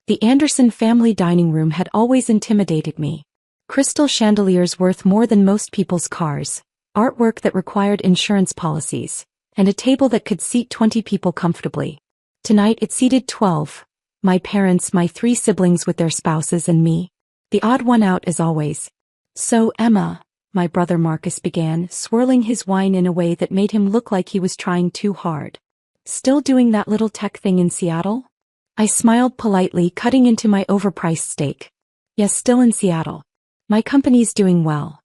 The Anderson family dining room had always intimidated me. Crystal chandeliers worth more than most people's cars, artwork that required insurance policies, and a table that could seat 20 people comfortably. Tonight it seated 12. My parents, my 3 siblings with their spouses, and me. The odd one out as always. "So, Emma," my brother Marcus began, swirling his wine in a way that made him look like he was trying too hard. "Still doing that little tech thing in Seattle?" I smiled politely, cutting into my overpriced steak. "Yes, still in Seattle. My company's doing well."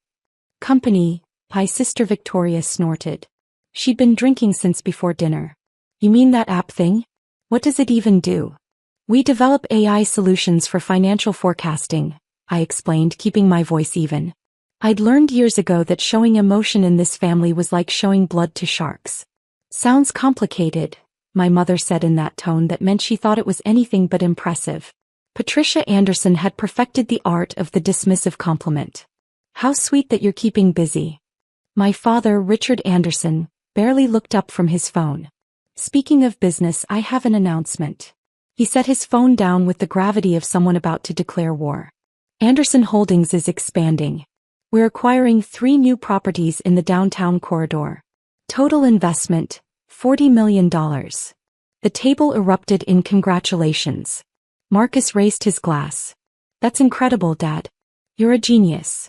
"Company?" my sister Victoria snorted. She'd been drinking since before dinner. "You mean that app thing? What does it even do?" "We develop AI solutions for financial forecasting," I explained, keeping my voice even. I'd learned years ago that showing emotion in this family was like showing blood to sharks. "Sounds complicated," my mother said in that tone that meant she thought it was anything but impressive. Patricia Anderson had perfected the art of the dismissive compliment. "How sweet that you're keeping busy." My father, Richard Anderson, barely looked up from his phone. "Speaking of business, I have an announcement." He set his phone down with the gravity of someone about to declare war. "Anderson Holdings is expanding. We're acquiring 3 new properties in the downtown corridor. Total investment, $40 million. The table erupted in congratulations. Marcus raised his glass. "That's incredible, Dad. You're a genius."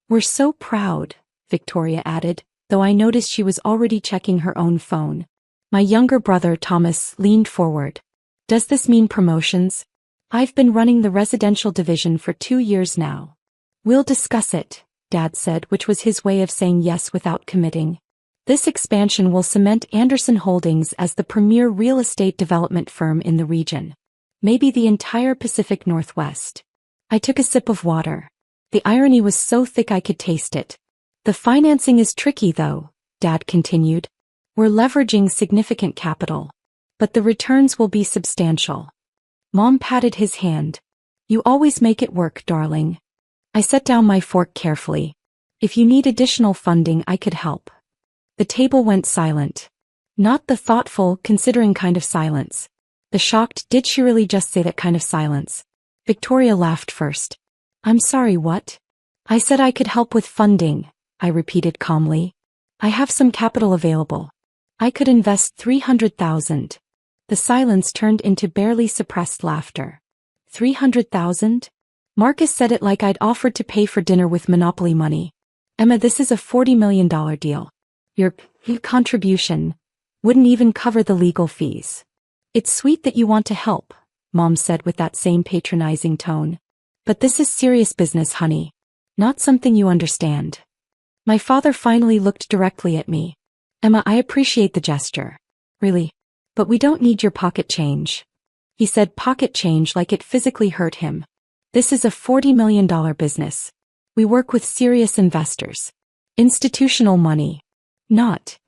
"We're so proud," Victoria added, though I noticed she was already checking her own phone. My younger brother, Thomas, leaned forward. "Does this mean promotions?" "I've been running the residential division for 2 years now." "We'll discuss it," Dad said, which was his way of saying yes without committing. "This expansion will cement Anderson Holdings as the premier real estate development firm in the region. Maybe the entire Pacific Northwest." I took a sip of water. The irony was so thick I could taste it. "The financing is tricky though," Dad continued. "We're leveraging significant capital. But the returns will be substantial." Mom patted his hand. "You always make it work, darling." I set down my fork carefully. "If you need additional funding, I could help." The table went silent. Not the thoughtful, considering kind of silence. The shocked, "Did she really just say that" kind of silence. Victoria laughed first. "I'm sorry, what?" "I said I could help with funding," I repeated calmly. "I have some capital available. I could invest $300,000. The silence turned into barely suppressed laughter. $300,000? Marcus said it like I'd offered to pay for dinner with Monopoly money. "Emma, this is a $40 million deal. Your contribution wouldn't even cover the legal fees." "It's sweet that you want to help," Mom said with that same patronizing tone. "But this is serious business, honey. Not something you understand." My father finally looked directly at me. "Emma, I appreciate the gesture. Really. But we don't need your pocket change." He said pocket change like it physically hurt him. "This is a $40 million business. We work with serious investors. Institutional money. Not."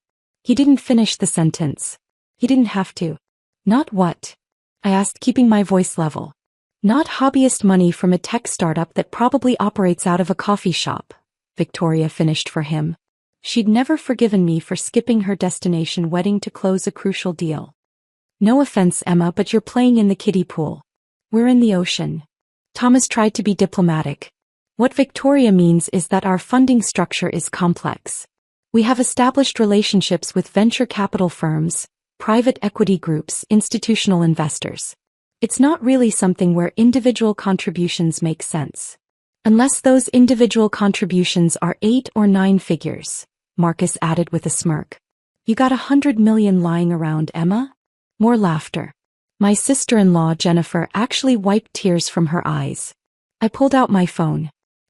He didn't finish the sentence. He didn't have to. "Not what?" I asked, keeping my voice level. "Not hobbyist money from a tech startup that probably operates out of a coffee shop," Victoria finished for him. She'd never forgiven me for skipping her destination wedding to close a crucial deal. "No offense, Emma, but you're playing in the kiddie pool. We're in the ocean." Thomas tried to be diplomatic. "What Victoria means is that our funding structure is complex. We have established relationships with venture capital firms, private equity groups, institutional investors. It's not really something where individual contributions make sense. Unless those individual contributions are 8 or 9 figures," Marcus added with a smirk. "You got $100 million lying around, Emma?" More laughter. My sister-in-law, Jennifer, actually wiped tears from her eyes. I pulled out my phone.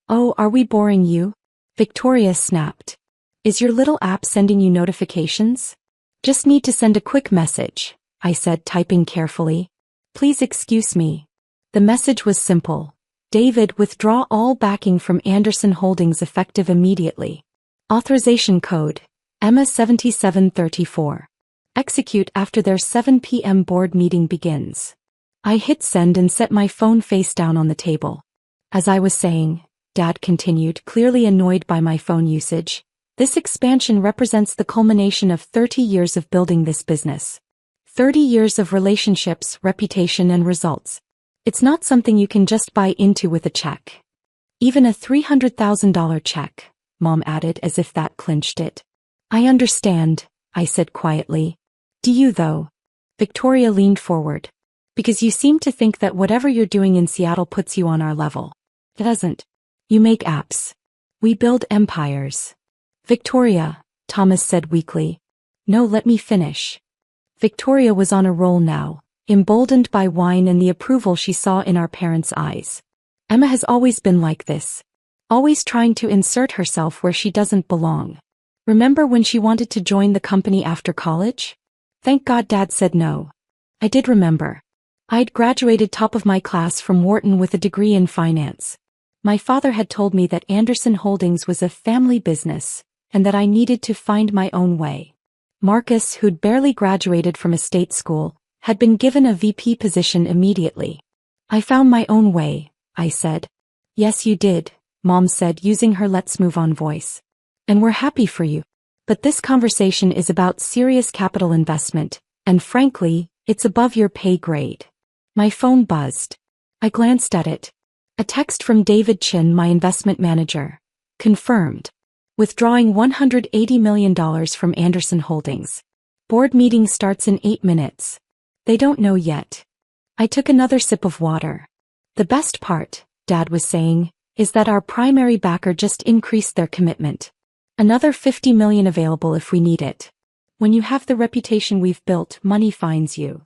"Oh, are we boring you?" Victoria snapped. "Is your little app sending you notifications?" "Just need to send a quick message," I said, typing carefully. "Please excuse me." The message was simple. "David, withdraw all backing from Anderson Holdings effective immediately. Authorization code, Emma 7734. Execute after their 7 p.m. board meeting begins." I hit send and set my phone face down on the table. "As I was saying," Dad continued, clearly annoyed by my phone usage, "this expansion represents the culmination of 30 years of building this business. 30 years of relationships, reputation, and results. It's not something you can just buy into with a check. Even a $300,000 check, Mom added as if that clinched it. I understand, I said quietly. Do you though? Victoria leaned forward. Because you seem to think that whatever you're doing in Seattle puts you on our level. It doesn't. You make apps. We build empires. Victoria, Thomas said weakly. No, let me finish. Victoria was on a roll now, emboldened by wine and the approval she saw in our parents' eyes. Emma has always been like this. Always trying to insert herself where she doesn't belong. Remember when she wanted to join the company after college? Thank God Dad said no. I did remember. I'd graduated top of my class from Wharton with a degree in finance. My father had told me that Anderson Holdings was a family business, and that I needed to find my own way. Marcus, who'd barely graduated from a state school, had been given a VP position immediately. I found my own way, I said. Yes, you did, Mom said using her let's move on voice. And we're happy for you. But this conversation is about serious capital investment, and frankly, it's above your pay grade. My phone buzzed. I glanced at it. A text from David Chin, my investment manager. Confirmed. Withdrawing $180 million from Anderson Holdings. Board meeting starts in 8 minutes. They don't know yet. I took another sip of water. The best part, Dad was saying, is that our primary backer just increased their commitment. Another $50 million available if we need it. When you have the reputation we've built, money finds you.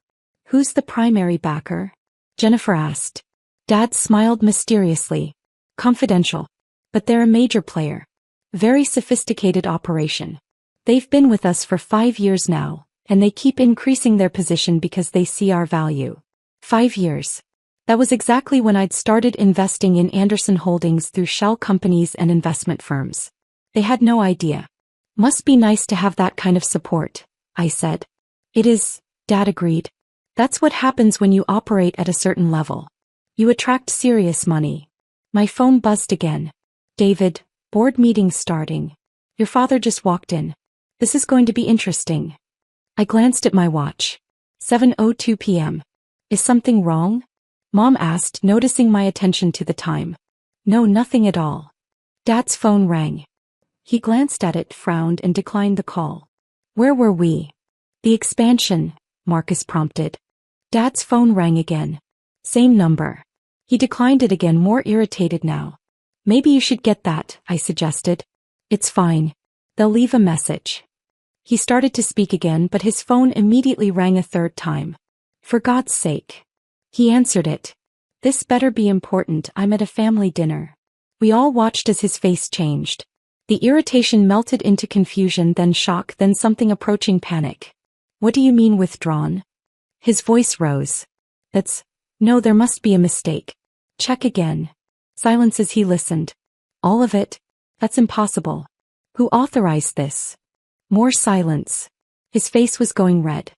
Who's the primary backer? Jennifer asked. Dad smiled mysteriously. Confidential. But they're a major player. Very sophisticated operation. They've been with us for 5 years now, and they keep increasing their position because they see our value. 5 years. That was exactly when I'd started investing in Anderson Holdings through shell companies and investment firms. They had no idea. Must be nice to have that kind of support, I said. It is, Dad agreed. That's what happens when you operate at a certain level. You attract serious money. My phone buzzed again. David, board meeting starting. Your father just walked in. This is going to be interesting. I glanced at my watch. 7:02 p.m. Is something wrong? Mom asked, noticing my attention to the time. No, nothing at all. Dad's phone rang. He glanced at it, frowned, and declined the call. Where were we? The expansion, Marcus prompted. Dad's phone rang again. Same number. He declined it again, more irritated now. Maybe you should get that, I suggested. It's fine. They'll leave a message. He started to speak again, but his phone immediately rang a third time. For God's sake. He answered it. This better be important, I'm at a family dinner. We all watched as his face changed. The irritation melted into confusion, then shock, then something approaching panic. What do you mean withdrawn? His voice rose. No, there must be a mistake. Check again. Silence as he listened. All of it? That's impossible. Who authorized this? More silence. His face was going red.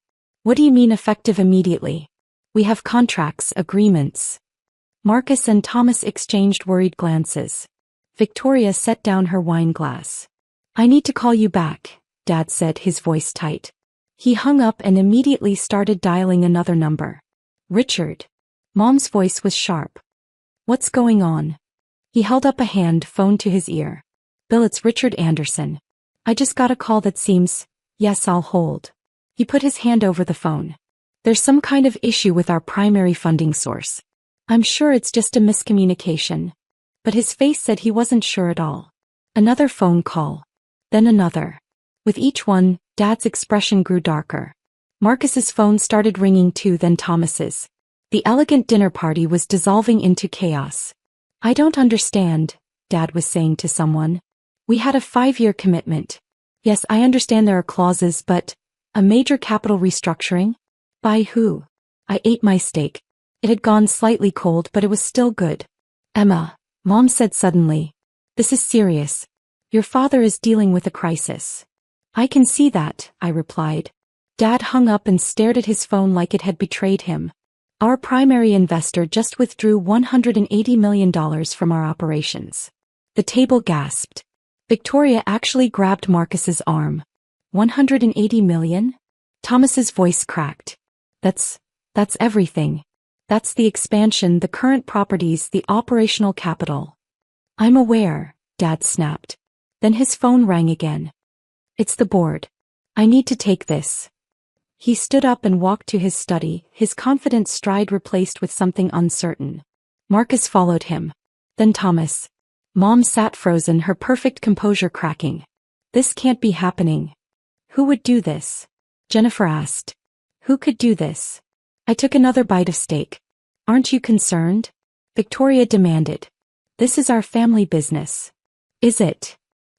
What do you mean effective immediately? We have contracts, agreements. Marcus and Thomas exchanged worried glances. Victoria set down her wine glass. I need to call you back, Dad said, his voice tight. He hung up and immediately started dialing another number. Richard. Mom's voice was sharp. What's going on? He held up a hand, phone to his ear. Bill, it's Richard Anderson. I just got a call that seems, yes, I'll hold. He put his hand over the phone. There's some kind of issue with our primary funding source. I'm sure it's just a miscommunication. But his face said he wasn't sure at all. Another phone call. Then another. With each one, Dad's expression grew darker. Marcus's phone started ringing too, then Thomas's. The elegant dinner party was dissolving into chaos. I don't understand, Dad was saying to someone. We had a 5-year commitment. Yes, I understand there are clauses, but a major capital restructuring? By who? I ate my steak. It had gone slightly cold, but it was still good. Emma, Mom said suddenly. This is serious. Your father is dealing with a crisis. I can see that, I replied. Dad hung up and stared at his phone like it had betrayed him. Our primary investor just withdrew $180 million from our operations. The table gasped. Victoria actually grabbed Marcus's arm. $180 million? Thomas's voice cracked. That's everything. That's the expansion, the current properties, the operational capital. I'm aware, Dad snapped. Then his phone rang again. It's the board. I need to take this. He stood up and walked to his study, his confident stride replaced with something uncertain. Marcus followed him. Then Thomas. Mom sat frozen, her perfect composure cracking. This can't be happening. Who would do this? Jennifer asked. Who could do this? I took another bite of steak. Aren't you concerned? Victoria demanded. This is our family business. Is it?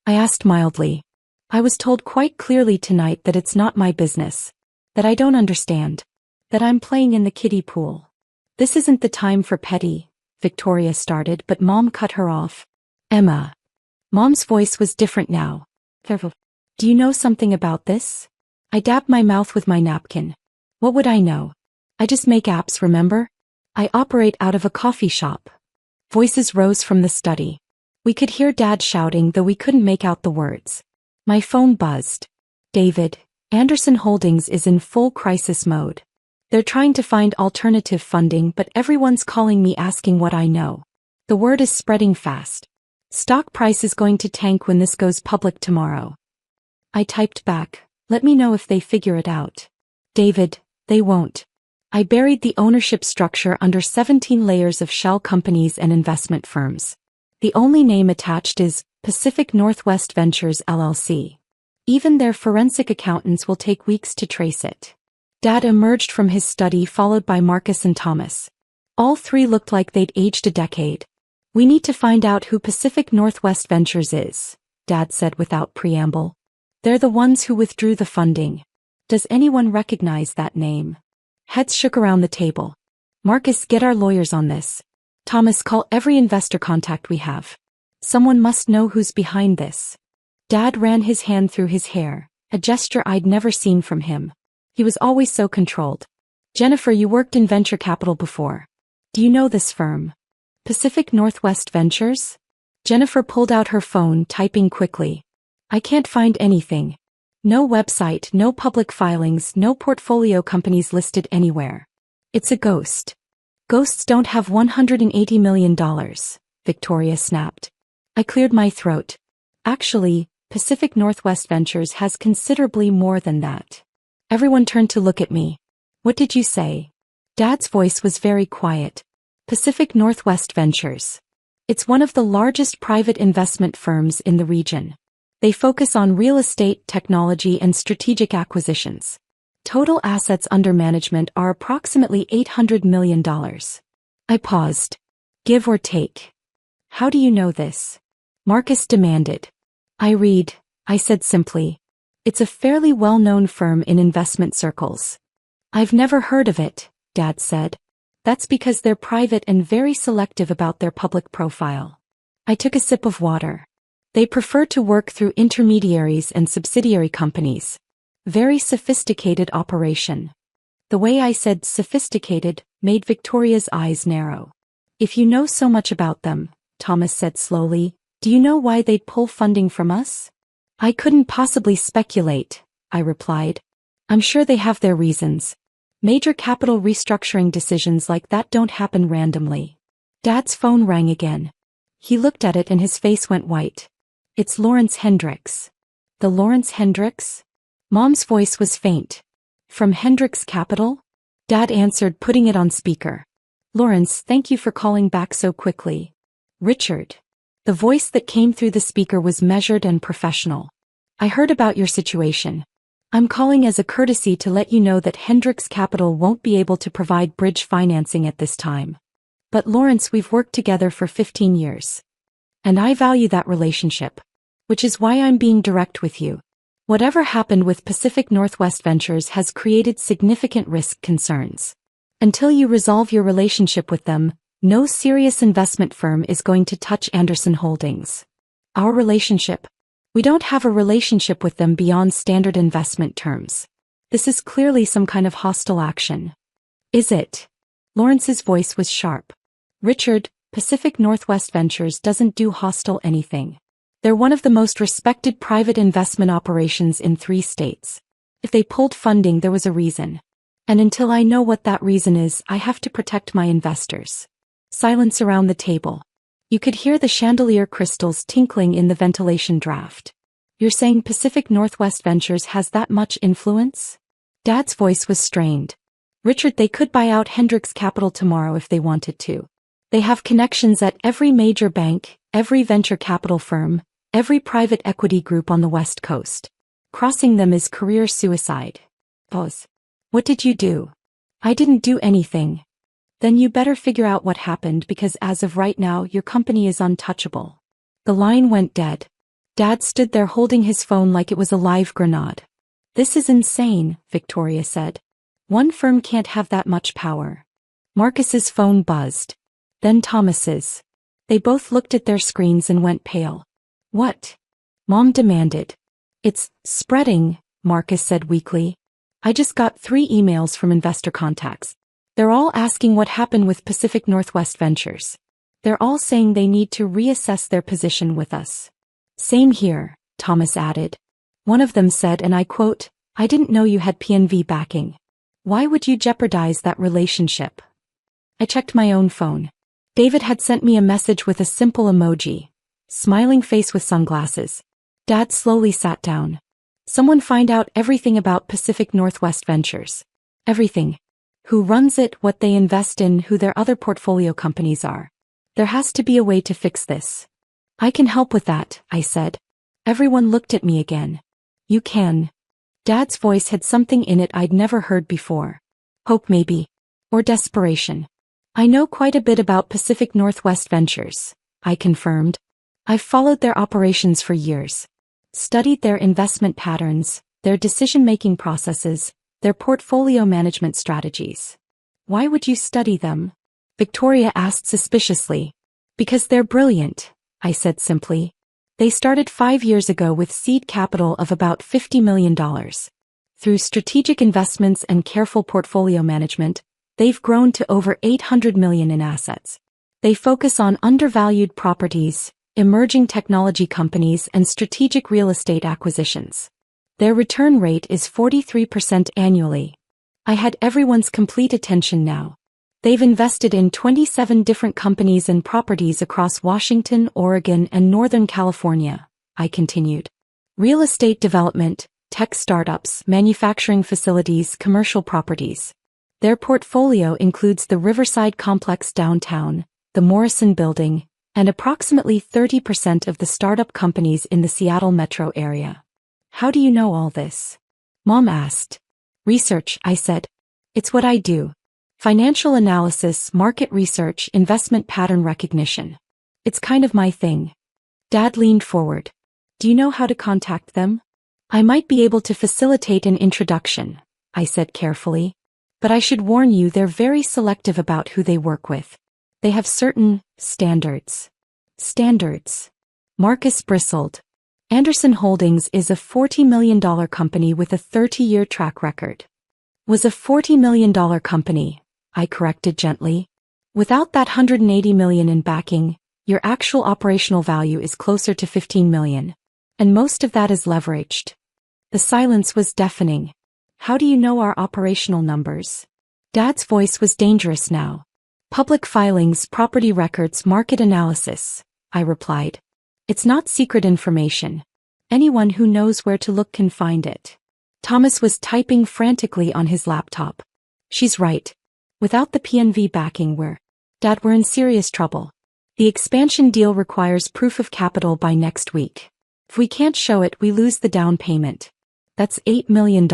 I asked mildly. I was told quite clearly tonight that it's not my business. That I don't understand. That I'm playing in the kiddie pool. This isn't the time for petty, Victoria started, but Mom cut her off. Emma. Mom's voice was different now. Do you know something about this? I dabbed my mouth with my napkin. What would I know? I just make apps, remember? I operate out of a coffee shop. Voices rose from the study. We could hear Dad shouting, though we couldn't make out the words. My phone buzzed. David, Anderson Holdings is in full crisis mode. They're trying to find alternative funding, but everyone's calling me asking what I know. The word is spreading fast. Stock price is going to tank when this goes public tomorrow. I typed back, let me know if they figure it out. David, they won't. I buried the ownership structure under 17 layers of shell companies and investment firms. The only name attached is Pacific Northwest Ventures LLC. Even their forensic accountants will take weeks to trace it. Dad emerged from his study followed by Marcus and Thomas. All three looked like they'd aged a decade. We need to find out who Pacific Northwest Ventures is, Dad said without preamble. They're the ones who withdrew the funding. Does anyone recognize that name? Heads shook around the table. Marcus, get our lawyers on this. Thomas, call every investor contact we have. Someone must know who's behind this. Dad ran his hand through his hair, a gesture I'd never seen from him. He was always so controlled. Jennifer, you worked in venture capital before. Do you know this firm? Pacific Northwest Ventures? Jennifer pulled out her phone, typing quickly. I can't find anything. No website, no public filings, no portfolio companies listed anywhere. It's a ghost. Ghosts don't have $180 million, Victoria snapped. I cleared my throat. Actually, Pacific Northwest Ventures has considerably more than that. Everyone turned to look at me. What did you say? Dad's voice was very quiet. Pacific Northwest Ventures. It's one of the largest private investment firms in the region. They focus on real estate, technology, and strategic acquisitions. Total assets under management are approximately $800 million. I paused. Give or take. How do you know this? Marcus demanded. I read, I said simply. It's a fairly well-known firm in investment circles. I've never heard of it, Dad said. That's because they're private and very selective about their public profile. I took a sip of water. They prefer to work through intermediaries and subsidiary companies. Very sophisticated operation. The way I said sophisticated made Victoria's eyes narrow. If you know so much about them, Thomas said slowly, do you know why they'd pull funding from us? I couldn't possibly speculate, I replied. I'm sure they have their reasons. Major capital restructuring decisions like that don't happen randomly. Dad's phone rang again. He looked at it and his face went white. It's Lawrence Hendricks. The Lawrence Hendricks? Mom's voice was faint. From Hendricks Capital? Dad answered, putting it on speaker. Lawrence, thank you for calling back so quickly. Richard. The voice that came through the speaker was measured and professional. I heard about your situation. I'm calling as a courtesy to let you know that Hendricks Capital won't be able to provide bridge financing at this time. But Lawrence, we've worked together for 15 years. And I value that relationship. Which is why I'm being direct with you. Whatever happened with Pacific Northwest Ventures has created significant risk concerns. Until you resolve your relationship with them, no serious investment firm is going to touch Anderson Holdings. Our relationship? We don't have a relationship with them beyond standard investment terms. This is clearly some kind of hostile action. Is it? Lawrence's voice was sharp. Richard, Pacific Northwest Ventures doesn't do hostile anything. They're one of the most respected private investment operations in 3 states. If they pulled funding, there was a reason. And until I know what that reason is, I have to protect my investors. Silence around the table. You could hear the chandelier crystals tinkling in the ventilation draft. You're saying Pacific Northwest Ventures has that much influence? Dad's voice was strained. Richard, they could buy out Hendricks Capital tomorrow if they wanted to. They have connections at every major bank, every venture capital firm, every private equity group on the West Coast. Crossing them is career suicide. Pause. What did you do? I didn't do anything. Then you better figure out what happened, because as of right now your company is untouchable. The line went dead. Dad stood there holding his phone like it was a live grenade. This is insane, Victoria said. One firm can't have that much power. Marcus's phone buzzed. Then Thomas's. They both looked at their screens and went pale. What? Mom demanded. It's spreading, Marcus said weakly. I just got 3 emails from investor contacts. They're all asking what happened with Pacific Northwest Ventures. They're all saying they need to reassess their position with us. Same here, Thomas added. One of them said, and I quote, I didn't know you had PNV backing. Why would you jeopardize that relationship? I checked my own phone. David had sent me a message with a simple emoji. Smiling face with sunglasses. Dad slowly sat down. Someone find out everything about Pacific Northwest Ventures. Everything. Who runs it, what they invest in, who their other portfolio companies are. There has to be a way to fix this. I can help with that, I said. Everyone looked at me again. You can. Dad's voice had something in it I'd never heard before. Hope maybe. Or desperation. I know quite a bit about Pacific Northwest Ventures, I confirmed. I've followed their operations for years. Studied their investment patterns, their decision-making processes, their portfolio management strategies. Why would you study them? Victoria asked suspiciously. Because they're brilliant, I said simply. They started 5 years ago with seed capital of about $50 million. Through strategic investments and careful portfolio management, they've grown to over $800 million in assets. They focus on undervalued properties, emerging technology companies, and strategic real estate acquisitions. Their return rate is 43% annually. I had everyone's complete attention now. They've invested in 27 different companies and properties across Washington, Oregon, and Northern California, I continued. Real estate development, tech startups, manufacturing facilities, commercial properties. Their portfolio includes the Riverside Complex downtown, the Morrison Building, and approximately 30% of the startup companies in the Seattle metro area. How do you know all this? Mom asked. Research, I said. It's what I do. Financial analysis, market research, investment pattern recognition. It's kind of my thing. Dad leaned forward. Do you know how to contact them? I might be able to facilitate an introduction, I said carefully. But I should warn you, they're very selective about who they work with. They have certain standards. Standards. Marcus bristled. Anderson Holdings is a $40 million company with a 30-year track record. Was a $40 million company, I corrected gently. Without that $180 million in backing, your actual operational value is closer to $15 million. And most of that is leveraged. The silence was deafening. How do you know our operational numbers? Dad's voice was dangerous now. Public filings, property records, market analysis, I replied. It's not secret information. Anyone who knows where to look can find it. Thomas was typing frantically on his laptop. She's right. Without the PNV backing, we're in serious trouble. The expansion deal requires proof of capital by next week. If we can't show it, we lose the down payment. That's $8 million.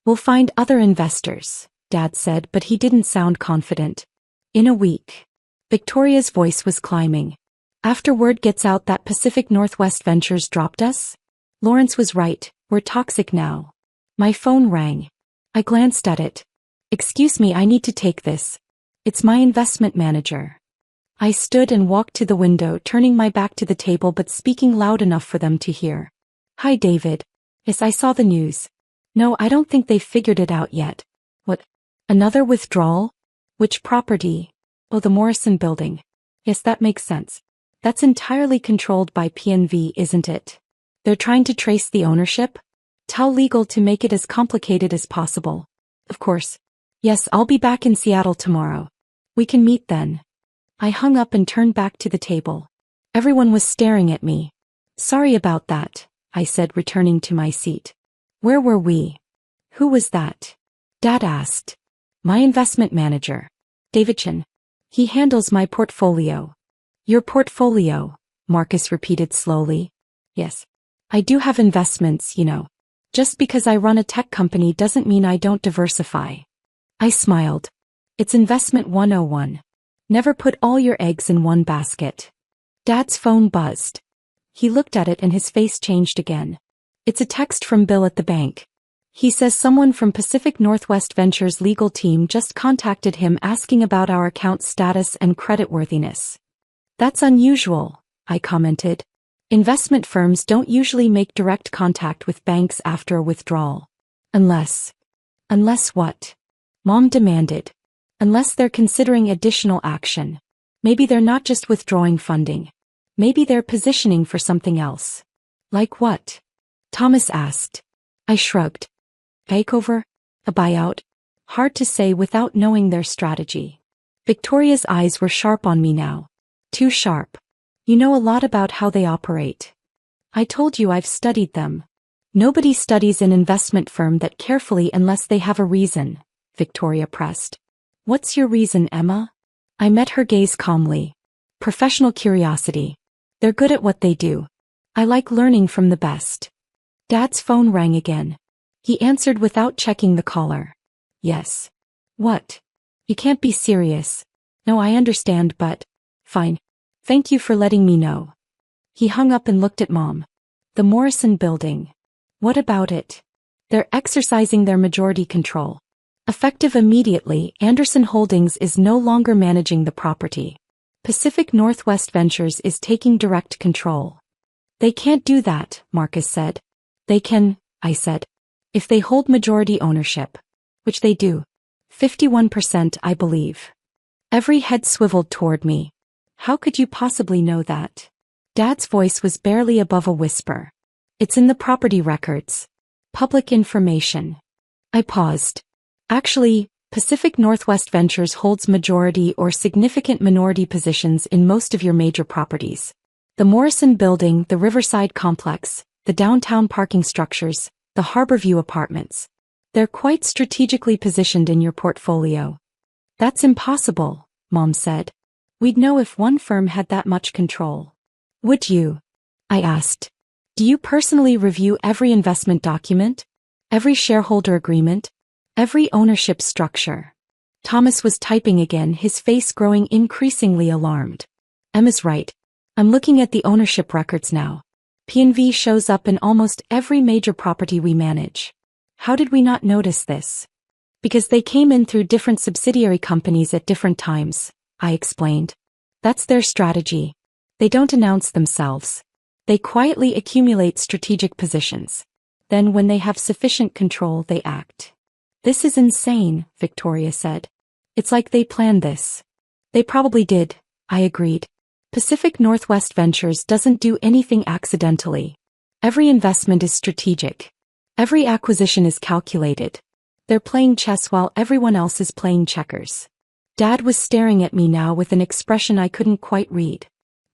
We'll find other investors, Dad said, but he didn't sound confident. In a week. Victoria's voice was climbing. After word gets out that Pacific Northwest Ventures dropped us? Lawrence was right, we're toxic now. My phone rang. I glanced at it. Excuse me, I need to take this. It's my investment manager. I stood and walked to the window, turning my back to the table but speaking loud enough for them to hear. Hi, David. Yes, I saw the news. No, I don't think they've figured it out yet. What? Another withdrawal? Which property? Oh, the Morrison Building. Yes, that makes sense. That's entirely controlled by PNV, isn't it? They're trying to trace the ownership? Tell legal to make it as complicated as possible. Of course. Yes, I'll be back in Seattle tomorrow. We can meet then. I hung up and turned back to the table. Everyone was staring at me. Sorry about that, I said, returning to my seat. Where were we? Who was that? Dad asked. My investment manager. David Chin. He handles my portfolio. Your portfolio, Marcus repeated slowly. Yes. I do have investments, you know. Just because I run a tech company doesn't mean I don't diversify. I smiled. It's investment 101. Never put all your eggs in one basket. Dad's phone buzzed. He looked at it and his face changed again. It's a text from Bill at the bank. He says someone from Pacific Northwest Ventures' legal team just contacted him asking about our account status and creditworthiness. That's unusual, I commented. Investment firms don't usually make direct contact with banks after a withdrawal. Unless what? Mom demanded. Unless they're considering additional action. Maybe they're not just withdrawing funding. Maybe they're positioning for something else. Like what? Thomas asked. I shrugged. Takeover? A buyout? Hard to say without knowing their strategy. Victoria's eyes were sharp on me now. Too sharp. You know a lot about how they operate. I told you I've studied them. Nobody studies an investment firm that carefully unless they have a reason, Victoria pressed. What's your reason, Emma? I met her gaze calmly. Professional curiosity. They're good at what they do. I like learning from the best. Dad's phone rang again. He answered without checking the caller. Yes. What? You can't be serious. No, I understand, but... Fine. Thank you for letting me know. He hung up and looked at Mom. The Morrison Building. What about it? They're exercising their majority control. Effective immediately, Anderson Holdings is no longer managing the property. Pacific Northwest Ventures is taking direct control. They can't do that, Marcus said. They can, I said. If they hold majority ownership. Which they do. 51%, I believe. Every head swiveled toward me. How could you possibly know that? Dad's voice was barely above a whisper. It's in the property records. Public information. I paused. Actually, Pacific Northwest Ventures holds majority or significant minority positions in most of your major properties. The Morrison Building, the Riverside Complex, the downtown parking structures, the Harborview Apartments. They're quite strategically positioned in your portfolio. That's impossible, Mom said. We'd know if one firm had that much control. Would you? I asked. Do you personally review every investment document? Every shareholder agreement? Every ownership structure? Thomas was typing again, his face growing increasingly alarmed. Emma's right. I'm looking at the ownership records now. P&V shows up in almost every major property we manage. How did we not notice this? Because they came in through different subsidiary companies at different times, I explained. That's their strategy. They don't announce themselves. They quietly accumulate strategic positions. Then when they have sufficient control, they act. This is insane, Victoria said. It's like they planned this. They probably did, I agreed. Pacific Northwest Ventures doesn't do anything accidentally. Every investment is strategic. Every acquisition is calculated. They're playing chess while everyone else is playing checkers. Dad was staring at me now with an expression I couldn't quite read.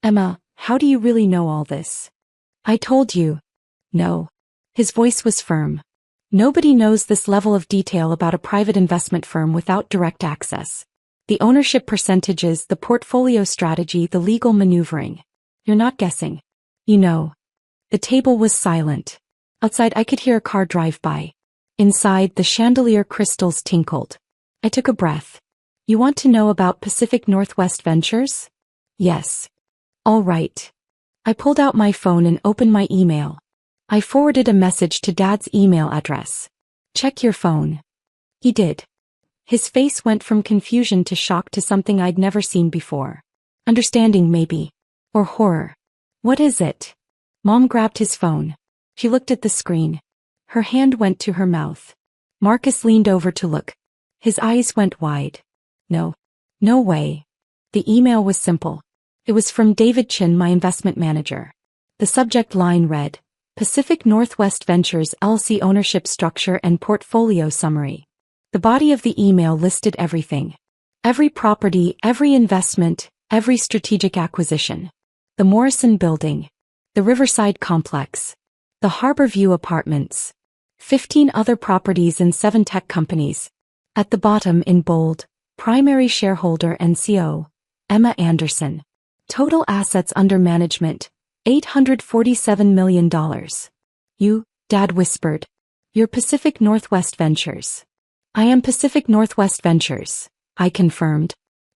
Emma, how do you really know all this? I told you. No. His voice was firm. Nobody knows this level of detail about a private investment firm without direct access. The ownership percentages, the portfolio strategy, the legal maneuvering. You're not guessing. You know. The table was silent. Outside I could hear a car drive by. Inside, the chandelier crystals tinkled. I took a breath. You want to know about Pacific Northwest Ventures? Yes. All right. I pulled out my phone and opened my email. I forwarded a message to Dad's email address. Check your phone. He did. His face went from confusion to shock to something I'd never seen before. Understanding maybe. Or horror. What is it? Mom grabbed his phone. She looked at the screen. Her hand went to her mouth. Marcus leaned over to look. His eyes went wide. No. No way. The email was simple. It was from David Chin, my investment manager. The subject line read, Pacific Northwest Ventures LLC Ownership Structure and Portfolio Summary. The body of the email listed everything. Every property, every investment, every strategic acquisition. The Morrison Building. The Riverside Complex. The Harbor View Apartments. 15 other properties and 7 tech companies. At the bottom in bold, primary shareholder and CO, Emma Anderson. Total assets under management, $847 million. You, Dad whispered. You're Pacific Northwest Ventures. I am Pacific Northwest Ventures, I confirmed.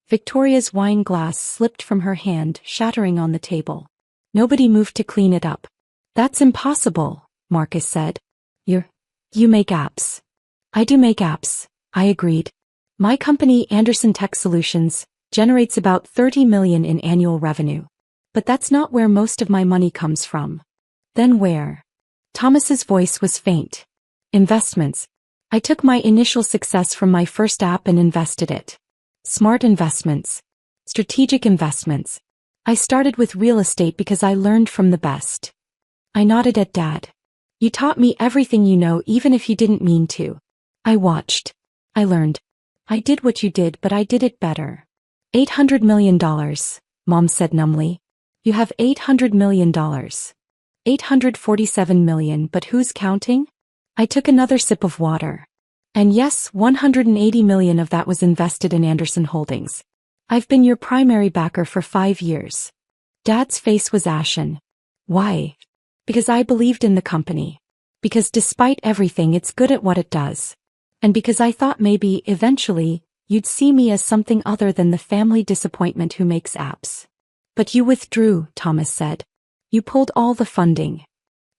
Victoria's wine glass slipped from her hand, shattering on the table. Nobody moved to clean it up. That's impossible, Marcus said. You make apps. I do make apps, I agreed. My company, Anderson Tech Solutions, generates about $30 million in annual revenue. But that's not where most of my money comes from. Then where? Thomas's voice was faint. Investments. I took my initial success from my first app and invested it. Smart investments. Strategic investments. I started with real estate because I learned from the best. I nodded at Dad. You taught me everything you know even if you didn't mean to. I watched. I learned. I did what you did, but I did it better. $800 million, Mom said numbly. You have $800 million. $847 million, but who's counting? I took another sip of water. And yes, $180 million of that was invested in Anderson Holdings. I've been your primary backer for 5 years. Dad's face was ashen. Why? Because I believed in the company. Because despite everything it's good at what it does. And because I thought maybe, eventually, you'd see me as something other than the family disappointment who makes apps. But you withdrew, Thomas said. You pulled all the funding.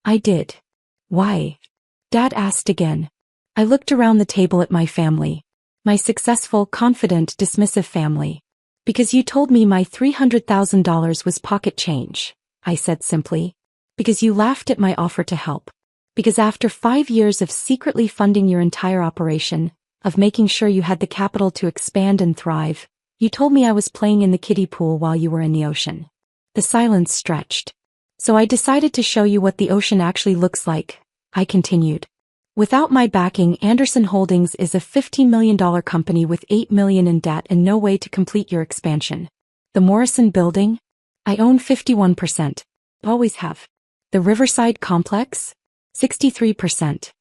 I did. Why? Dad asked again. I looked around the table at my family. My successful, confident, dismissive family. Because you told me my $300,000 was pocket change, I said simply. Because you laughed at my offer to help. Because after 5 years of secretly funding your entire operation, of making sure you had the capital to expand and thrive, you told me I was playing in the kiddie pool while you were in the ocean. The silence stretched. So I decided to show you what the ocean actually looks like, I continued. Without my backing, Anderson Holdings is a $15 million company with $8 million in debt and no way to complete your expansion. The Morrison Building? I own 51%. Always have. The Riverside Complex? 63%.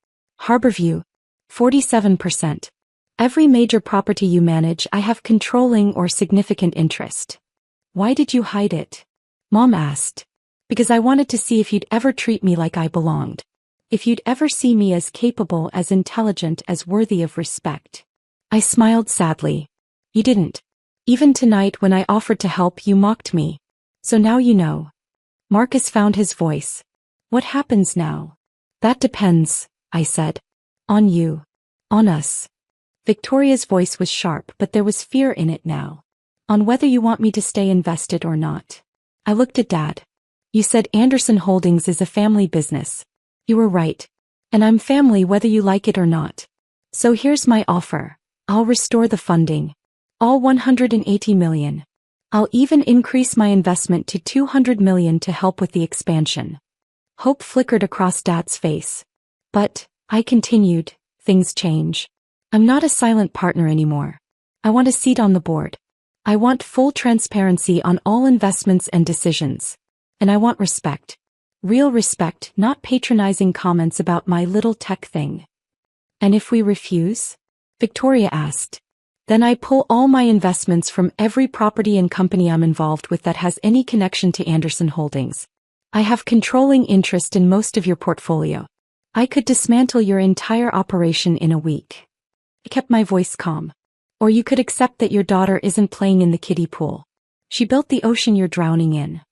Harborview? 47%. Every major property you manage I have controlling or significant interest. Why did you hide it? Mom asked. Because I wanted to see if you'd ever treat me like I belonged. If you'd ever see me as capable, as intelligent, as worthy of respect. I smiled sadly. You didn't. Even tonight when I offered to help you mocked me. So now you know. Marcus found his voice. What happens now? That depends, I said. On you. On us. Victoria's voice was sharp, but there was fear in it now. On whether you want me to stay invested or not. I looked at Dad. You said Anderson Holdings is a family business. You were right. And I'm family whether you like it or not. So here's my offer. I'll restore the funding. All $180 million. I'll even increase my investment to $200 million to help with the expansion. Hope flickered across Dad's face. But, I continued, things change. I'm not a silent partner anymore. I want a seat on the board. I want full transparency on all investments and decisions. And I want respect. Real respect, not patronizing comments about my little tech thing. And if we refuse? Victoria asked. Then I pull all my investments from every property and company I'm involved with that has any connection to Anderson Holdings. I have controlling interest in most of your portfolio. I could dismantle your entire operation in a week. I kept my voice calm. Or you could accept that your daughter isn't playing in the kiddie pool. She built the ocean you're drowning in.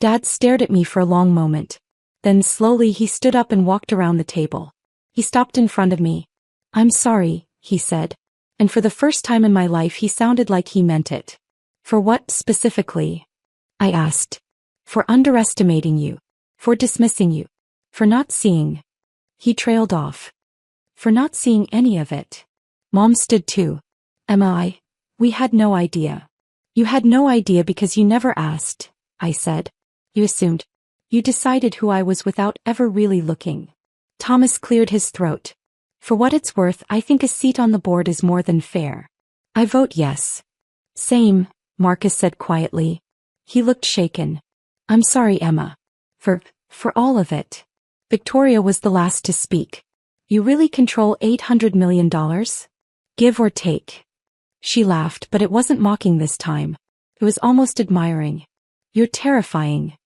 Dad stared at me for a long moment. Then slowly he stood up and walked around the table. He stopped in front of me. I'm sorry, he said. And for the first time in my life he sounded like he meant it. For what specifically? I asked. For underestimating you. For dismissing you. For not seeing. He trailed off. For not seeing any of it. Mom stood too. Emma, we had no idea. You had no idea because you never asked, I said. You assumed. You decided who I was without ever really looking. Thomas cleared his throat. For what it's worth, I think a seat on the board is more than fair. I vote yes. Same, Marcus said quietly. He looked shaken. I'm sorry, Emma. For all of it. Victoria was the last to speak. You really control $800 million? Give or take. She laughed, but it wasn't mocking this time. It was almost admiring. You're terrifying.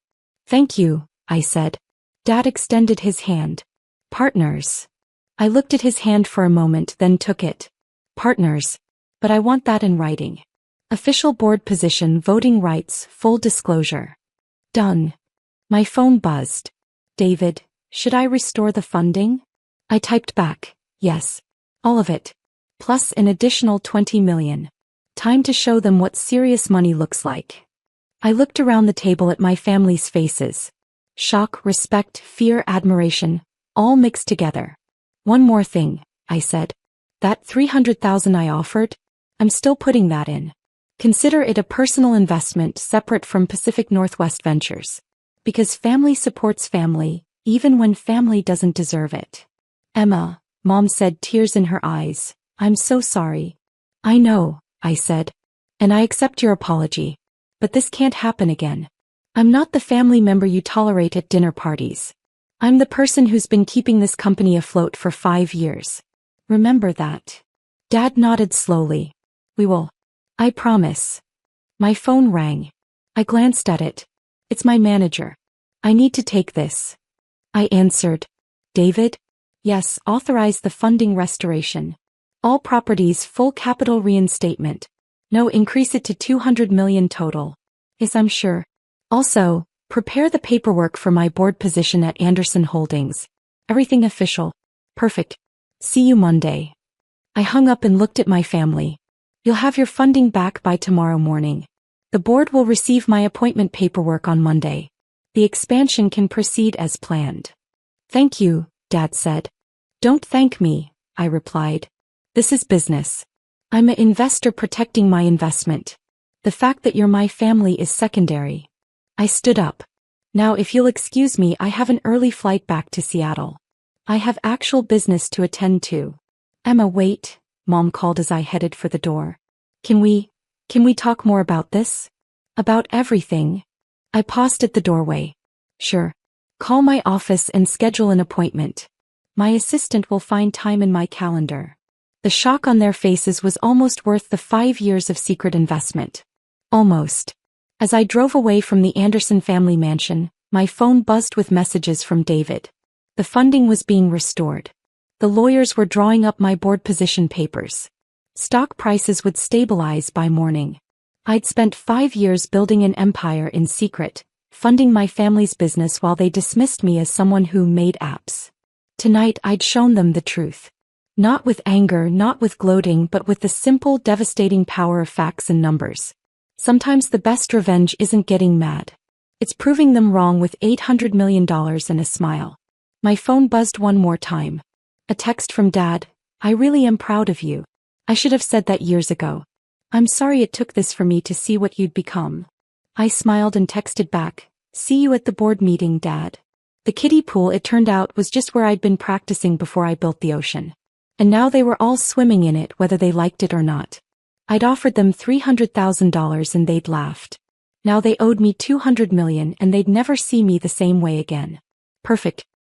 Thank you, I said. Dad extended his hand. Partners. I looked at his hand for a moment, then took it. Partners. But I want that in writing. Official board position, voting rights, full disclosure. Done. My phone buzzed. David, should I restore the funding? I typed back, yes. All of it. Plus an additional $20 million. Time to show them what serious money looks like. I looked around the table at my family's faces. Shock, respect, fear, admiration, all mixed together. One more thing, I said. That $300,000 I offered? I'm still putting that in. Consider it a personal investment separate from Pacific Northwest Ventures. Because family supports family, even when family doesn't deserve it. Emma, Mom said, tears in her eyes. I'm so sorry. I know, I said. And I accept your apology. But this can't happen again. I'm not the family member you tolerate at dinner parties. I'm the person who's been keeping this company afloat for 5 years. Remember that. Dad nodded slowly. We will. I promise. My phone rang. I glanced at it. It's my manager. I need to take this. I answered. David? Yes, authorize the funding restoration. All properties full capital reinstatement. No, increase it to $200 million total. Yes, I'm sure. Also, prepare the paperwork for my board position at Anderson Holdings. Everything official. Perfect. See you Monday. I hung up and looked at my family. You'll have your funding back by tomorrow morning. The board will receive my appointment paperwork on Monday. The expansion can proceed as planned. Thank you, Dad said. Don't thank me, I replied. This is business. I'm an investor protecting my investment. The fact that you're my family is secondary. I stood up. Now if you'll excuse me, I have an early flight back to Seattle. I have actual business to attend to. Emma, wait, Mom called as I headed for the door. Can we talk more about this? About everything? I paused at the doorway. Sure. Call my office and schedule an appointment. My assistant will find time in my calendar. The shock on their faces was almost worth the 5 years of secret investment. Almost. As I drove away from the Anderson family mansion, my phone buzzed with messages from David. The funding was being restored. The lawyers were drawing up my board position papers. Stock prices would stabilize by morning. I'd spent 5 years building an empire in secret, funding my family's business while they dismissed me as someone who made apps. Tonight I'd shown them the truth. Not with anger, not with gloating, but with the simple, devastating power of facts and numbers. Sometimes the best revenge isn't getting mad. It's proving them wrong with $800 million and a smile. My phone buzzed one more time. A text from Dad. I really am proud of you. I should have said that years ago. I'm sorry it took this for me to see what you'd become. I smiled and texted back. See you at the board meeting, Dad. The kiddie pool, it turned out, was just where I'd been practicing before I built the ocean. And now they were all swimming in it whether they liked it or not. I'd offered them $300,000 and they'd laughed. Now they owed me $200 million and they'd never see me the same way again. Perfect.